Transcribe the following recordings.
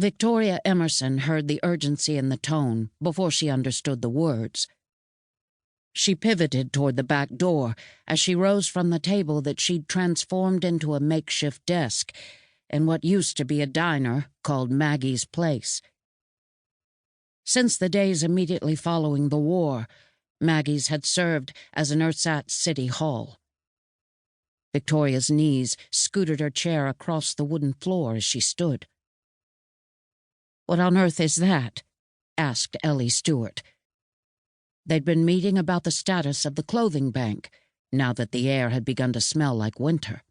Victoria Emerson heard the urgency in the tone before she understood the words. She pivoted toward the back door as she rose from the table that she'd transformed into a makeshift desk in what used to be a diner called Maggie's Place. Since the days immediately following the war, Maggie's had served as an ersatz city hall. Victoria's knees scooted her chair across the wooden floor as she stood. "What on earth is that?" asked Ellie Stewart. They'd been meeting about the status of the clothing bank, now that the air had begun to smell like winter.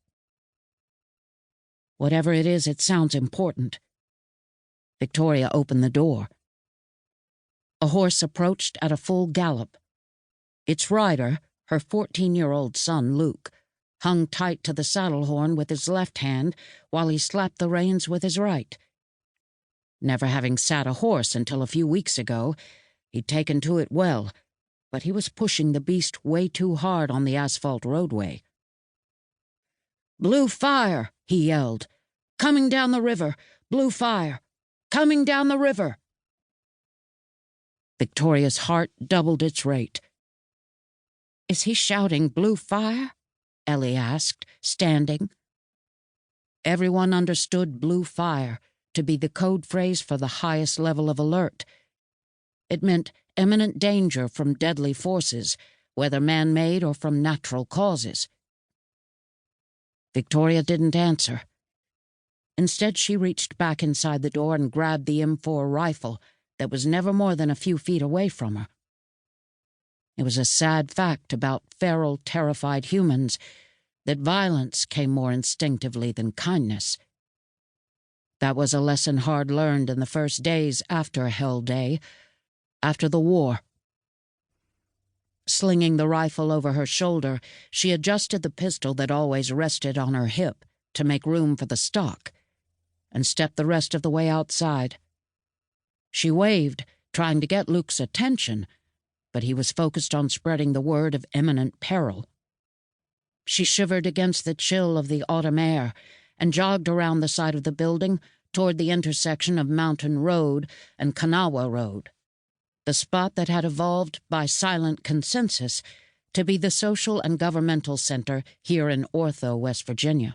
"Whatever it is, it sounds important." Victoria opened the door. A horse approached at a full gallop. Its rider, her 14-year-old son Luke, hung tight to the saddle horn with his left hand while he slapped the reins with his right. Never having sat a horse until a few weeks ago, he'd taken to it well, but he was pushing the beast way too hard on the asphalt roadway. "Blue fire!" he yelled. "Coming down the river! Blue fire! Coming down the river!" Victoria's heart doubled its rate. "Is he shouting blue fire?" Ellie asked, standing. Everyone understood blue fire to be the code phrase for the highest level of alert. It meant imminent danger from deadly forces, whether man-made or from natural causes. Victoria didn't answer. Instead, she reached back inside the door and grabbed the M4 rifle that was never more than a few feet away from her. It was a sad fact about feral, terrified humans that violence came more instinctively than kindness. That was a lesson hard learned in the first days after Hell Day, after the war. Slinging the rifle over her shoulder, she adjusted the pistol that always rested on her hip to make room for the stock, and stepped the rest of the way outside. She waved, trying to get Luke's attention, but he was focused on spreading the word of imminent peril. She shivered against the chill of the autumn air and jogged around the side of the building toward the intersection of Mountain Road and Kanawha Road, the spot that had evolved by silent consensus to be the social and governmental center here in Ortho, West Virginia.